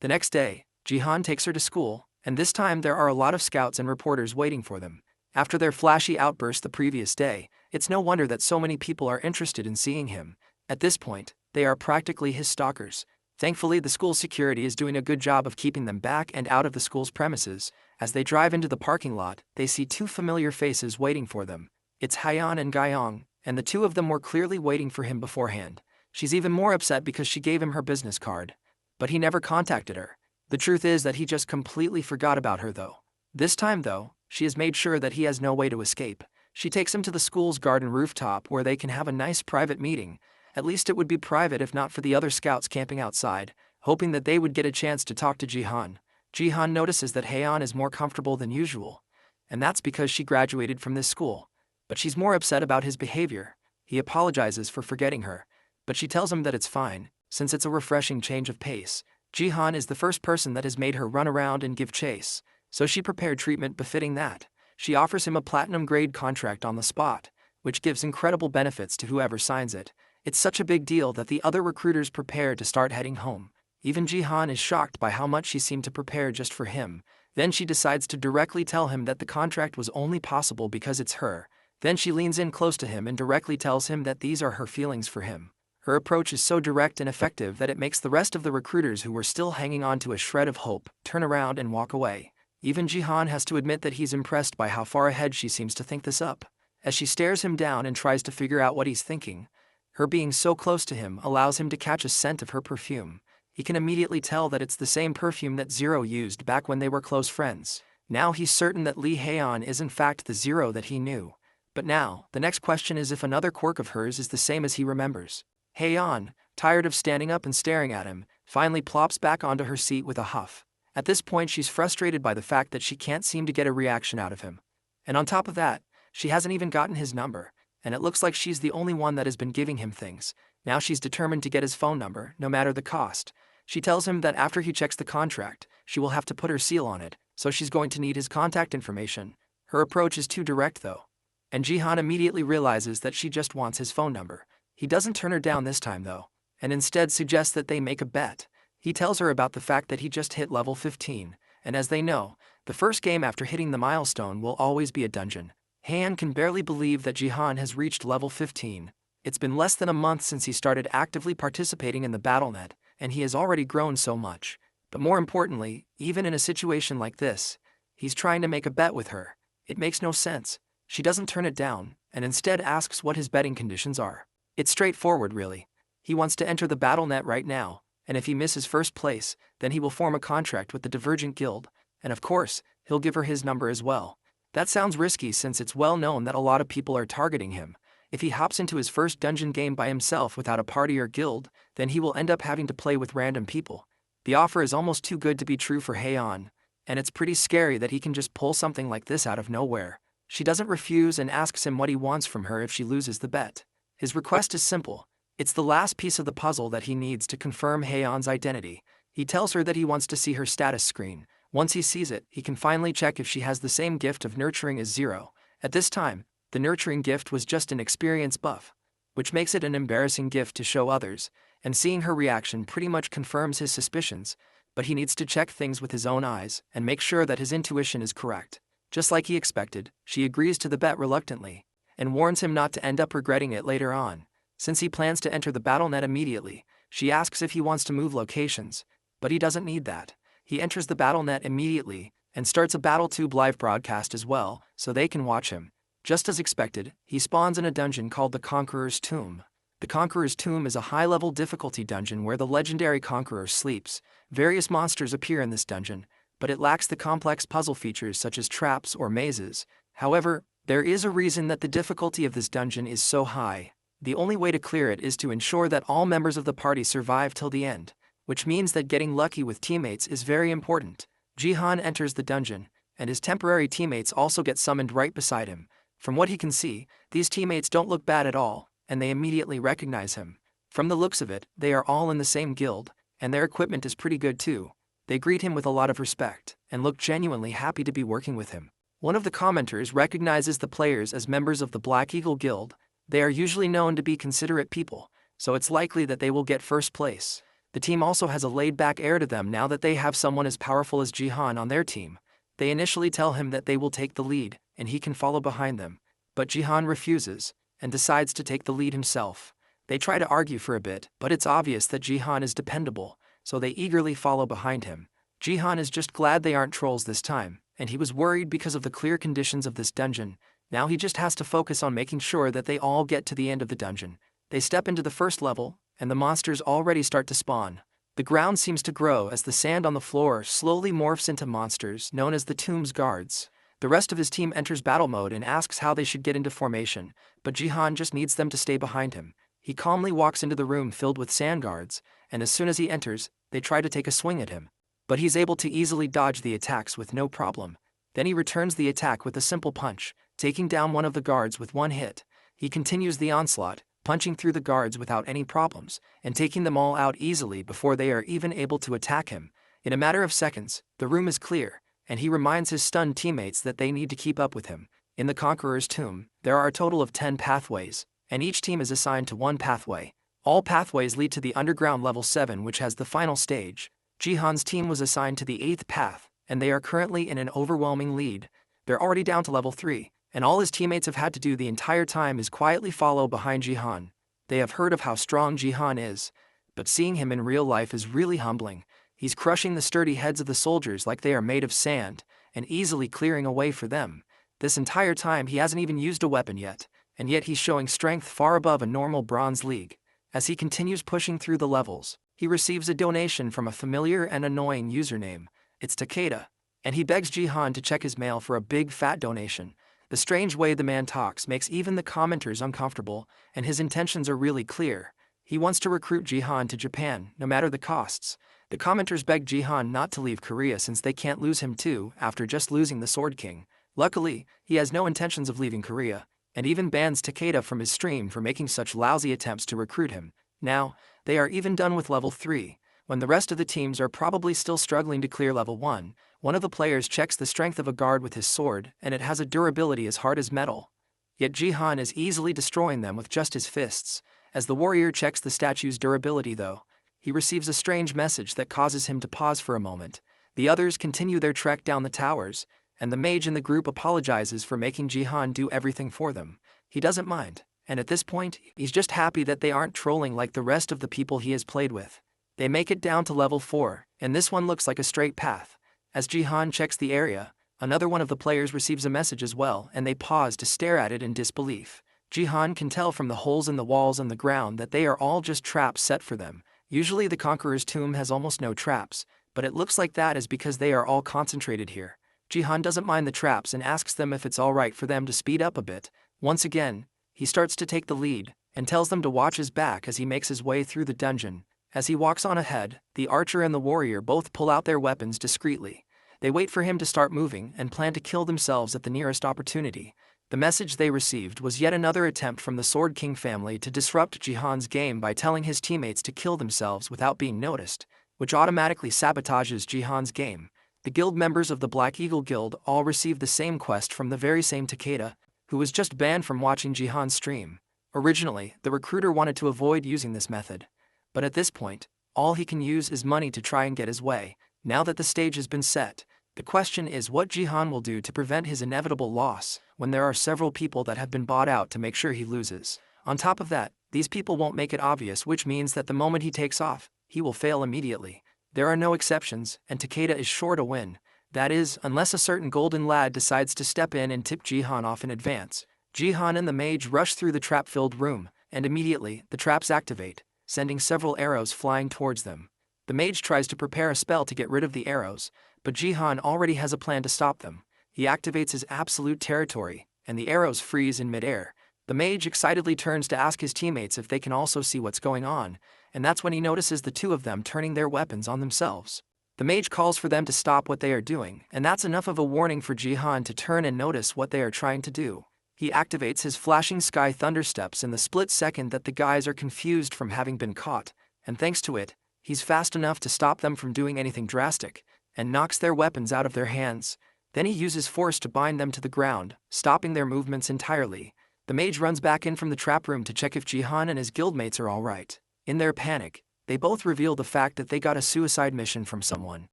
The next day, Jihan takes her to school, and this time there are a lot of scouts and reporters waiting for them. After their flashy outburst the previous day, it's no wonder that so many people are interested in seeing him. At this point, they are practically his stalkers. Thankfully, the school security is doing a good job of keeping them back and out of the school's premises. As they drive into the parking lot, they see two familiar faces waiting for them. It's Hyeon and Gyeong, and the two of them were clearly waiting for him beforehand. She's even more upset because she gave him her business card. But he never contacted her. The truth is that he just completely forgot about her though. This time though, she has made sure that he has no way to escape. She takes him to the school's garden rooftop where they can have a nice private meeting. At least it would be private if not for the other scouts camping outside, hoping that they would get a chance to talk to Jihan. Jihan notices that Hyeon is more comfortable than usual. And that's because she graduated from this school. But she's more upset about his behavior. He apologizes for forgetting her. But she tells him that it's fine, since it's a refreshing change of pace. Jihan is the first person that has made her run around and give chase, so she prepared treatment befitting that. She offers him a platinum-grade contract on the spot, which gives incredible benefits to whoever signs it. It's such a big deal that the other recruiters prepare to start heading home. Even Jihan is shocked by how much she seemed to prepare just for him. Then she decides to directly tell him that the contract was only possible because it's her. Then she leans in close to him and directly tells him that these are her feelings for him. Her approach is so direct and effective that it makes the rest of the recruiters who were still hanging on to a shred of hope turn around and walk away. Even Jihan has to admit that he's impressed by how far ahead she seems to think this up. As she stares him down and tries to figure out what he's thinking, her being so close to him allows him to catch a scent of her perfume. He can immediately tell that it's the same perfume that Zero used back when they were close friends. Now he's certain that Lee Haeon is in fact the Zero that he knew. But now, the next question is if another quirk of hers is the same as he remembers. Haeon, tired of standing up and staring at him, finally plops back onto her seat with a huff. At this point she's frustrated by the fact that she can't seem to get a reaction out of him. And on top of that, she hasn't even gotten his number, and it looks like she's the only one that has been giving him things. Now she's determined to get his phone number, no matter the cost. She tells him that after he checks the contract, she will have to put her seal on it, so she's going to need his contact information. Her approach is too direct though. And Jihan immediately realizes that she just wants his phone number. He doesn't turn her down this time though, and instead suggests that they make a bet. He tells her about the fact that he just hit level 15, and as they know, the first game after hitting the milestone will always be a dungeon. Han can barely believe that Jihan has reached level 15. It's been less than a month since he started actively participating in the BattleNet, and he has already grown so much. But more importantly, even in a situation like this, he's trying to make a bet with her. It makes no sense. She doesn't turn it down, and instead asks what his betting conditions are. It's straightforward really. He wants to enter the BattleNet right now, and if he misses first place, then he will form a contract with the Divergent Guild, and of course, he'll give her his number as well. That sounds risky since it's well known that a lot of people are targeting him. If he hops into his first dungeon game by himself without a party or guild, then he will end up having to play with random people. The offer is almost too good to be true for Haeon, and it's pretty scary that he can just pull something like this out of nowhere. She doesn't refuse and asks him what he wants from her if she loses the bet. His request is simple. It's the last piece of the puzzle that he needs to confirm Haeon's identity. He tells her that he wants to see her status screen. Once he sees it, he can finally check if she has the same gift of nurturing as Zero. At this time, the nurturing gift was just an experience buff, which makes it an embarrassing gift to show others, and seeing her reaction pretty much confirms his suspicions, but he needs to check things with his own eyes and make sure that his intuition is correct. Just like he expected, she agrees to the bet reluctantly, and warns him not to end up regretting it later on. Since he plans to enter the BattleNet immediately, she asks if he wants to move locations, but he doesn't need that. He enters the BattleNet immediately, and starts a BattleTube live broadcast as well, so they can watch him. Just as expected, he spawns in a dungeon called the Conqueror's Tomb. The Conqueror's Tomb is a high-level difficulty dungeon where the legendary Conqueror sleeps. Various monsters appear in this dungeon, but it lacks the complex puzzle features such as traps or mazes. However, there is a reason that the difficulty of this dungeon is so high. The only way to clear it is to ensure that all members of the party survive till the end, which means that getting lucky with teammates is very important. Jihan enters the dungeon, and his temporary teammates also get summoned right beside him. From what he can see, these teammates don't look bad at all, and they immediately recognize him. From the looks of it, they are all in the same guild, and their equipment is pretty good too. They greet him with a lot of respect, and look genuinely happy to be working with him. One of the commenters recognizes the players as members of the Black Eagle Guild. They are usually known to be considerate people, so it's likely that they will get first place. The team also has a laid-back air to them now that they have someone as powerful as Jihan on their team. They initially tell him that they will take the lead, and he can follow behind them. But Jihan refuses, and decides to take the lead himself. They try to argue for a bit, but it's obvious that Jihan is dependable, so they eagerly follow behind him. Jihan is just glad they aren't trolls this time, and he was worried because of the clear conditions of this dungeon. Now he just has to focus on making sure that they all get to the end of the dungeon. They step into the first level, and the monsters already start to spawn. The ground seems to grow as the sand on the floor slowly morphs into monsters known as the Tomb's Guards. The rest of his team enters battle mode and asks how they should get into formation, but Jihan just needs them to stay behind him. He calmly walks into the room filled with sand guards, and as soon as he enters, they try to take a swing at him. But he's able to easily dodge the attacks with no problem. Then he returns the attack with a simple punch, taking down one of the guards with one hit. He continues the onslaught, punching through the guards without any problems, and taking them all out easily before they are even able to attack him. In a matter of seconds, the room is clear, and he reminds his stunned teammates that they need to keep up with him. In the Conqueror's Tomb, there are a total of 10 pathways, and each team is assigned to one pathway. All pathways lead to the underground level 7, which has the final stage. Jihan's team was assigned to the 8th path, and they are currently in an overwhelming lead. They're already down to level 3, and all his teammates have had to do the entire time is quietly follow behind Jihan. They have heard of how strong Jihan is, but seeing him in real life is really humbling. He's crushing the sturdy heads of the soldiers like they are made of sand, and easily clearing a way for them. This entire time he hasn't even used a weapon yet, and yet he's showing strength far above a normal Bronze League. As he continues pushing through the levels, he receives a donation from a familiar and annoying username. It's Takeda, and he begs Jihan to check his mail for a big fat donation. The strange way the man talks makes even the commenters uncomfortable, and his intentions are really clear. He wants to recruit Jihan to Japan, no matter the costs. The commenters beg Jihan not to leave Korea since they can't lose him too after just losing the Sword King. Luckily, he has no intentions of leaving Korea, and even bans Takeda from his stream for making such lousy attempts to recruit him. Now, they are even done with level 3. When the rest of the teams are probably still struggling to clear level 1, one of the players checks the strength of a guard with his sword, and it has a durability as hard as metal. Yet Jihan is easily destroying them with just his fists. As the warrior checks the statue's durability though, he receives a strange message that causes him to pause for a moment. The others continue their trek down the towers, and the mage in the group apologizes for making Jihan do everything for them. He doesn't mind, and at this point, he's just happy that they aren't trolling like the rest of the people he has played with. They make it down to level 4, and this one looks like a straight path. As Jihan checks the area, another one of the players receives a message as well, and they pause to stare at it in disbelief. Jihan can tell from the holes in the walls and the ground that they are all just traps set for them. Usually the Conqueror's Tomb has almost no traps, but it looks like that is because they are all concentrated here. Jihan doesn't mind the traps and asks them if it's alright for them to speed up a bit. Once again, he starts to take the lead, and tells them to watch his back as he makes his way through the dungeon. As he walks on ahead, the archer and the warrior both pull out their weapons discreetly. They wait for him to start moving and plan to kill themselves at the nearest opportunity. The message they received was yet another attempt from the Sword King family to disrupt Jihan's game by telling his teammates to kill themselves without being noticed, which automatically sabotages Jihan's game. The guild members of the Black Eagle Guild all receive the same quest from the very same Takeda, who was just banned from watching Jihan's stream. Originally, the recruiter wanted to avoid using this method, but at this point, all he can use is money to try and get his way. Now that the stage has been set, the question is what Jihan will do to prevent his inevitable loss when there are several people that have been bought out to make sure he loses. On top of that, these people won't make it obvious, which means that the moment he takes off, he will fail immediately. There are no exceptions, and Takeda is sure to win. That is, unless a certain golden lad decides to step in and tip Jihan off in advance. Jihan and the mage rush through the trap-filled room, and immediately, the traps activate, sending several arrows flying towards them. The mage tries to prepare a spell to get rid of the arrows, but Jihan already has a plan to stop them. He activates his absolute territory, and the arrows freeze in midair. The mage excitedly turns to ask his teammates if they can also see what's going on, and that's when he notices the two of them turning their weapons on themselves. The mage calls for them to stop what they are doing, and that's enough of a warning for Jihan to turn and notice what they are trying to do. He activates his flashing sky thundersteps in the split second that the guys are confused from having been caught, and thanks to it, he's fast enough to stop them from doing anything drastic, and knocks their weapons out of their hands. Then he uses force to bind them to the ground, stopping their movements entirely. The mage runs back in from the trap room to check if Jihan and his guildmates are alright. In their panic, They both reveal the fact that they got a suicide mission from someone.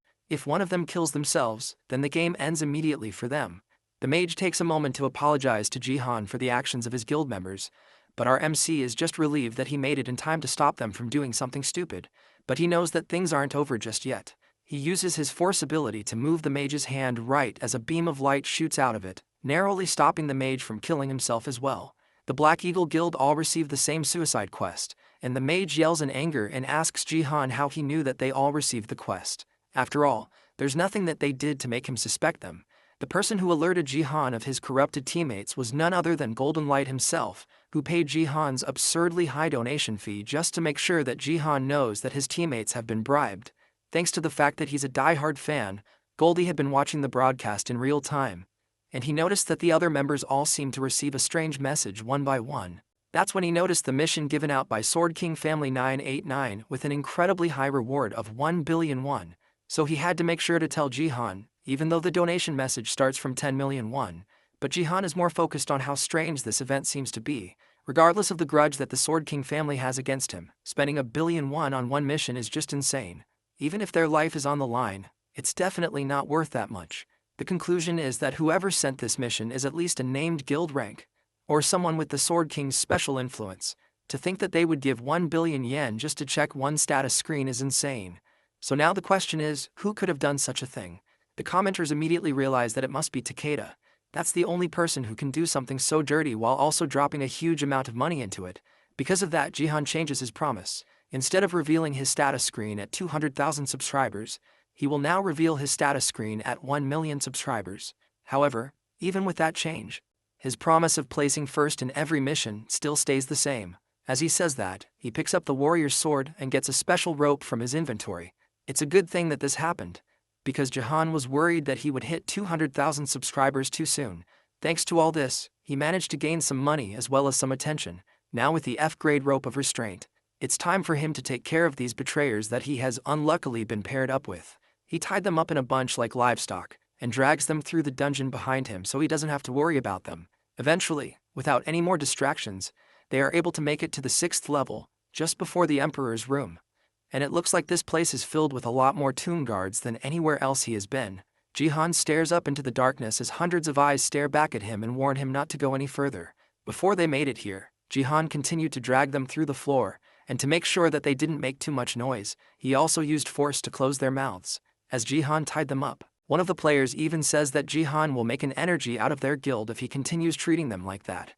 If one of them kills themselves, then the game ends immediately for them. The mage takes a moment to apologize to Jihan for the actions of his guild members, but our MC is just relieved that he made it in time to stop them from doing something stupid. But he knows that things aren't over just yet. He uses his force ability to move the mage's hand right as a beam of light shoots out of it, narrowly stopping the mage from killing himself as well. The Black Eagle Guild all receive the same suicide quest, and the mage yells in anger and asks Jihan how he knew that they all received the quest. After all, there's nothing that they did to make him suspect them. The person who alerted Jihan of his corrupted teammates was none other than Golden Light himself, who paid Jihan's absurdly high donation fee just to make sure that Jihan knows that his teammates have been bribed. Thanks to the fact that he's a die-hard fan, Goldie had been watching the broadcast in real time, and he noticed that the other members all seemed to receive a strange message one by one. That's when he noticed the mission given out by Sword King Family 989 with an incredibly high reward of 1 billion won. So he had to make sure to tell Jihan, even though the donation message starts from 10 million won. But Jihan is more focused on how strange this event seems to be. Regardless of the grudge that the Sword King family has against him, spending 1 billion won on one mission is just insane. Even if their life is on the line, it's definitely not worth that much. The conclusion is that whoever sent this mission is at least a named guild rank, or someone with the Sword King's special influence. To think that they would give 1 billion yen just to check one status screen is insane. So now the question is, who could have done such a thing? The commenters immediately realize that it must be Takeda. That's the only person who can do something so dirty while also dropping a huge amount of money into it. Because of that, Jihan changes his promise. Instead of revealing his status screen at 200,000 subscribers, he will now reveal his status screen at 1 million subscribers. However, even with that change, his promise of placing first in every mission still stays the same. As he says that, he picks up the warrior's sword and gets a special rope from his inventory. It's a good thing that this happened, because Jihan was worried that he would hit 200,000 subscribers too soon. Thanks to all this, he managed to gain some money as well as some attention. Now with the F-grade rope of restraint, it's time for him to take care of these betrayers that he has unluckily been paired up with. He tied them up in a bunch like livestock, and drags them through the dungeon behind him so he doesn't have to worry about them. Eventually, without any more distractions, they are able to make it to the 6th level, just before the Emperor's room. And it looks like this place is filled with a lot more tomb guards than anywhere else he has been. Jihan stares up into the darkness as hundreds of eyes stare back at him and warn him not to go any further. Before they made it here, Jihan continued to drag them through the floor, and to make sure that they didn't make too much noise, he also used force to close their mouths. As Jihan tied them up, one of the players even says that Jihan will make an energy out of their guild if he continues treating them like that.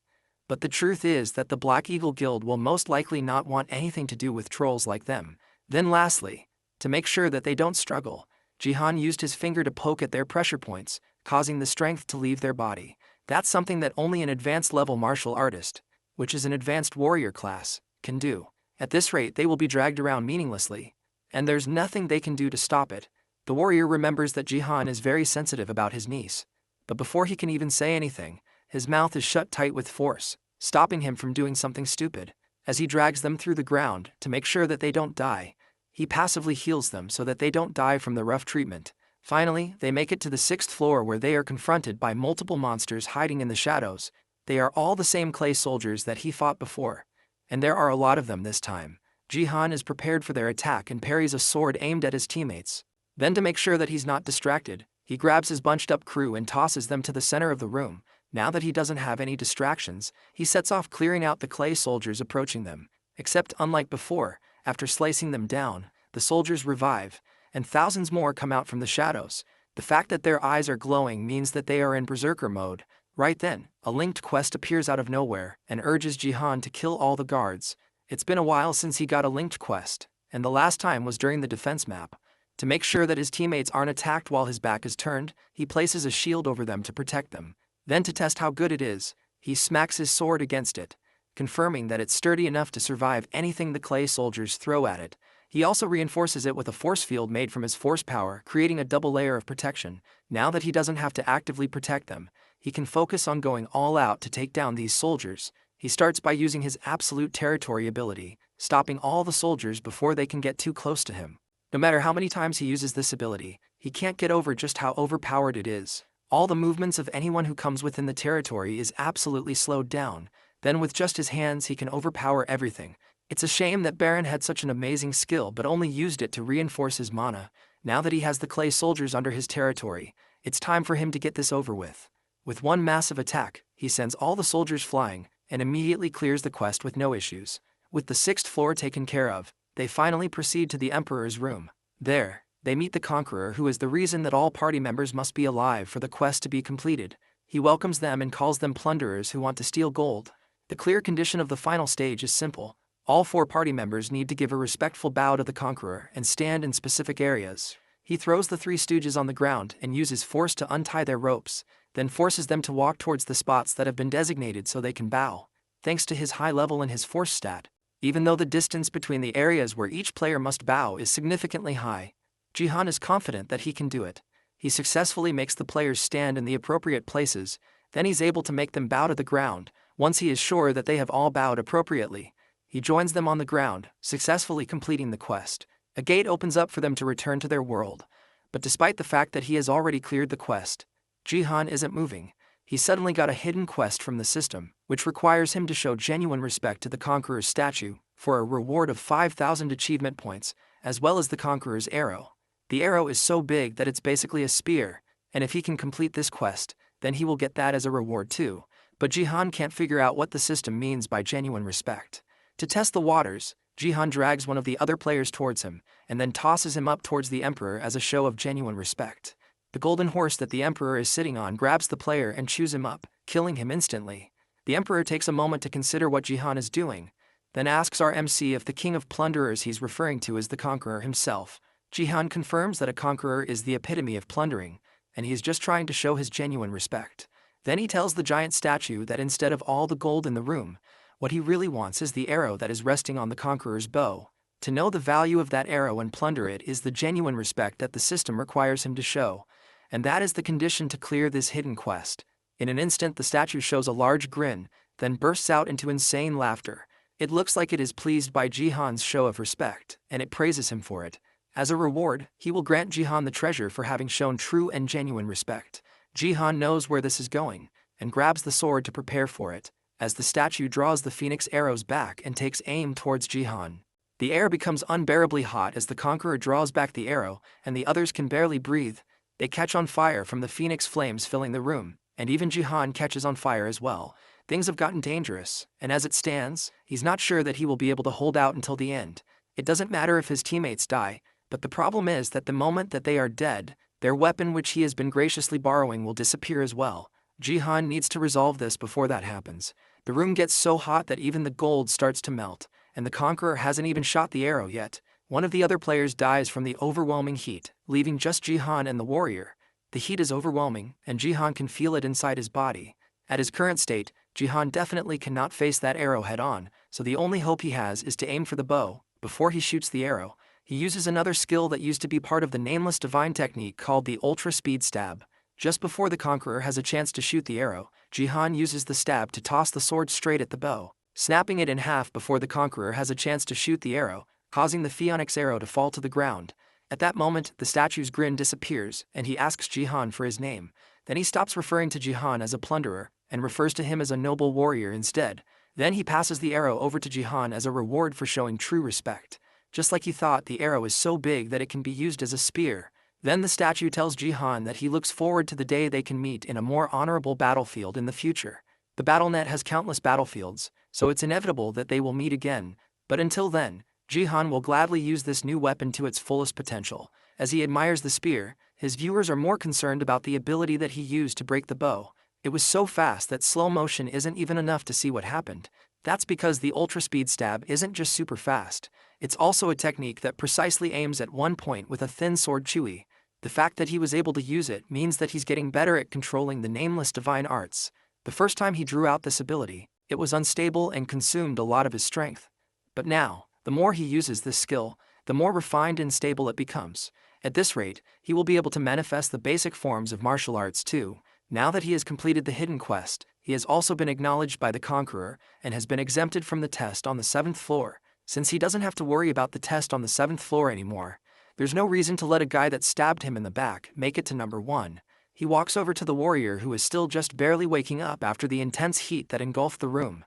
But the truth is that the Black Eagle Guild will most likely not want anything to do with trolls like them. Then lastly, to make sure that they don't struggle, Jihan used his finger to poke at their pressure points, causing the strength to leave their body. That's something that only an advanced level martial artist, which is an advanced warrior class, can do. At this rate they will be dragged around meaninglessly, and there's nothing they can do to stop it. The warrior remembers that Jihan is very sensitive about his niece, but before he can even say anything, his mouth is shut tight with force, stopping him from doing something stupid. As he drags them through the ground to make sure that they don't die, he passively heals them so that they don't die from the rough treatment. Finally, they make it to the 6th floor where they are confronted by multiple monsters hiding in the shadows. They are all the same clay soldiers that he fought before, and there are a lot of them this time. Jihan is prepared for their attack and parries a sword aimed at his teammates. Then to make sure that he's not distracted, he grabs his bunched up crew and tosses them to the center of the room. Now that he doesn't have any distractions, he sets off clearing out the clay soldiers approaching them. Except unlike before, after slicing them down, the soldiers revive, and thousands more come out from the shadows. The fact that their eyes are glowing means that they are in berserker mode. Right then, a linked quest appears out of nowhere and urges Jihan to kill all the guards. It's been a while since he got a linked quest, and the last time was during the defense map. To make sure that his teammates aren't attacked while his back is turned, he places a shield over them to protect them. Then to test how good it is, he smacks his sword against it, confirming that it's sturdy enough to survive anything the clay soldiers throw at it. He also reinforces it with a force field made from his force power, creating a double layer of protection. Now that he doesn't have to actively protect them, he can focus on going all out to take down these soldiers. He starts by using his absolute territory ability, stopping all the soldiers before they can get too close to him. No matter how many times he uses this ability, he can't get over just how overpowered it is. All the movements of anyone who comes within the territory is absolutely slowed down. Then with just his hands he can overpower everything. It's a shame that Baron had such an amazing skill but only used it to reinforce his mana. Now that he has the clay soldiers under his territory, it's time for him to get this over with. With one massive attack, he sends all the soldiers flying, and immediately clears the quest with no issues. With the 6th floor taken care of, they finally proceed to the Emperor's room. There, they meet the Conqueror, who is the reason that all party members must be alive for the quest to be completed. He welcomes them and calls them plunderers who want to steal gold. The clear condition of the final stage is simple. All 4 party members need to give a respectful bow to the Conqueror and stand in specific areas. He throws the 3 stooges on the ground and uses force to untie their ropes, then forces them to walk towards the spots that have been designated so they can bow. Thanks to his high level and his force stat, even though the distance between the areas where each player must bow is significantly high, Jihan is confident that he can do it. He successfully makes the players stand in the appropriate places, then he's able to make them bow to the ground. Once he is sure that they have all bowed appropriately, he joins them on the ground, successfully completing the quest. A gate opens up for them to return to their world. But despite the fact that he has already cleared the quest, Jihan isn't moving. He suddenly got a hidden quest from the system, which requires him to show genuine respect to the Conqueror's statue, for a reward of 5,000 achievement points, as well as the Conqueror's arrow. The arrow is so big that it's basically a spear, and if he can complete this quest, then he will get that as a reward too. But Jihan can't figure out what the system means by genuine respect. To test the waters, Jihan drags one of the other players towards him, and then tosses him up towards the Emperor as a show of genuine respect. The golden horse that the Emperor is sitting on grabs the player and chews him up, killing him instantly. The Emperor takes a moment to consider what Jihan is doing, then asks our MC if the king of plunderers he's referring to is the Conqueror himself. Jihan confirms that a Conqueror is the epitome of plundering, and he is just trying to show his genuine respect. Then he tells the giant statue that instead of all the gold in the room, what he really wants is the arrow that is resting on the Conqueror's bow. To know the value of that arrow and plunder it is the genuine respect that the system requires him to show, and that is the condition to clear this hidden quest. In an instant the statue shows a large grin, then bursts out into insane laughter. It looks like it is pleased by Jihan's show of respect, and it praises him for it. As a reward, he will grant Jihan the treasure for having shown true and genuine respect. Jihan knows where this is going, and grabs the sword to prepare for it, as the statue draws the phoenix arrows back and takes aim towards Jihan. The air becomes unbearably hot as the Conqueror draws back the arrow, and the others can barely breathe. They catch on fire from the phoenix flames filling the room, and even Jihan catches on fire as well. Things have gotten dangerous, and as it stands, he's not sure that he will be able to hold out until the end. It doesn't matter if his teammates die, but the problem is that the moment that they are dead, their weapon which he has been graciously borrowing will disappear as well. Jihan needs to resolve this before that happens. The room gets so hot that even the gold starts to melt, and the Conqueror hasn't even shot the arrow yet. One of the other players dies from the overwhelming heat, leaving just Jihan and the warrior. The heat is overwhelming, and Jihan can feel it inside his body. At his current state, Jihan definitely cannot face that arrow head-on, so the only hope he has is to aim for the bow. Before he shoots the arrow, he uses another skill that used to be part of the nameless divine technique called the Ultra Speed Stab. Just before the Conqueror has a chance to shoot the arrow, Jihan uses the stab to toss the sword straight at the bow, snapping it in half before the Conqueror has a chance to shoot the arrow, causing the phoenix arrow to fall to the ground. At that moment, the statue's grin disappears, and he asks Jihan for his name. Then he stops referring to Jihan as a plunderer, and refers to him as a noble warrior instead. Then he passes the arrow over to Jihan as a reward for showing true respect. Just like he thought, the arrow is so big that it can be used as a spear. Then the statue tells Jihan that he looks forward to the day they can meet in a more honorable battlefield in the future. The BattleNet has countless battlefields, so it's inevitable that they will meet again, but until then, Jihan will gladly use this new weapon to its fullest potential. As he admires the spear, his viewers are more concerned about the ability that he used to break the bow. It was so fast that slow motion isn't even enough to see what happened. That's because the Ultra Speed Stab isn't just super fast, it's also a technique that precisely aims at one point with a thin sword chewy. The fact that he was able to use it means that he's getting better at controlling the nameless divine arts. The first time he drew out this ability, it was unstable and consumed a lot of his strength. But now, the more he uses this skill, the more refined and stable it becomes. At this rate, he will be able to manifest the basic forms of martial arts too. Now that he has completed the hidden quest, he has also been acknowledged by the Conqueror and has been exempted from the test on the 7th floor. Since he doesn't have to worry about the test on the 7th floor anymore, there's no reason to let a guy that stabbed him in the back make it to number 1. He walks over to the warrior who is still just barely waking up after the intense heat that engulfed the room.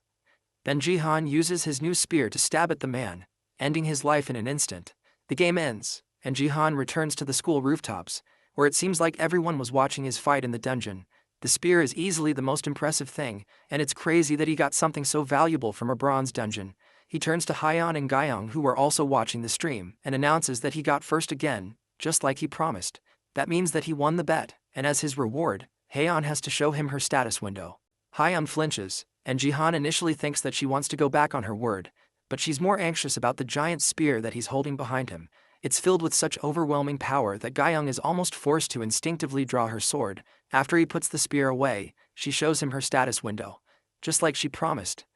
Then Jihan uses his new spear to stab at the man, ending his life in an instant. The game ends, and Jihan returns to the school rooftops, where it seems like everyone was watching his fight in the dungeon. The spear is easily the most impressive thing, and it's crazy that he got something so valuable from a bronze dungeon. He turns to Hyeon and Gyeong, who were also watching the stream, and announces that he got first again, just like he promised. That means that he won the bet, and as his reward, Hyeon has to show him her status window. Hyeon flinches, and Jihan initially thinks that she wants to go back on her word, but she's more anxious about the giant spear that he's holding behind him. It's filled with such overwhelming power that Gyeong is almost forced to instinctively draw her sword. After he puts the spear away, she shows him her status window, just like she promised.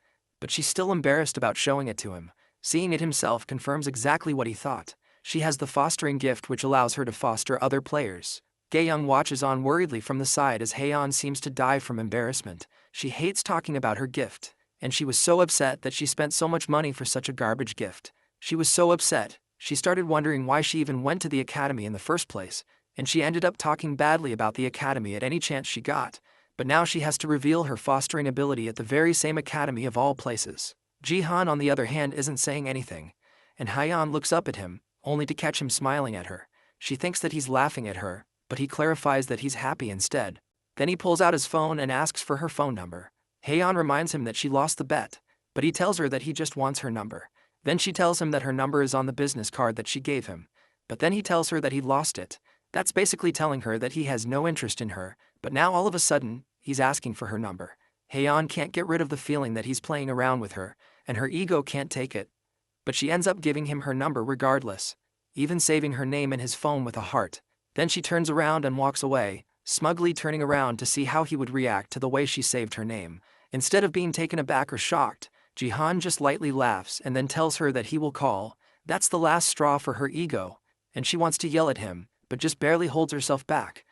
But she's still embarrassed about showing it to him. Seeing it himself confirms exactly what he thought. She has the fostering gift which allows her to foster other players. Gyeong watches on worriedly from the side as Haeon seems to die from embarrassment. She hates talking about her gift, and she was so upset that she spent so much money for such a garbage gift. She was so upset, she started wondering why she even went to the academy in the first place, and she ended up talking badly about the academy at any chance she got. But now she has to reveal her fostering ability at the very same academy of all places. Jihan, on the other hand, isn't saying anything, and Hyeon looks up at him, only to catch him smiling at her. She thinks that he's laughing at her, but he clarifies that he's happy instead. Then he pulls out his phone and asks for her phone number. Haeon reminds him that she lost the bet, but he tells her that he just wants her number. Then she tells him that her number is on the business card that she gave him, but then he tells her that he lost it. That's basically telling her that he has no interest in her, but now all of a sudden, he's asking for her number. Haeon can't get rid of the feeling that he's playing around with her, and her ego can't take it. But she ends up giving him her number regardless, even saving her name in his phone with a heart. Then she turns around and walks away, smugly turning around to see how he would react to the way she saved her name. Instead of being taken aback or shocked, Jihan just lightly laughs and then tells her that he will call. That's the last straw for her ego, and she wants to yell at him, but just barely holds herself back.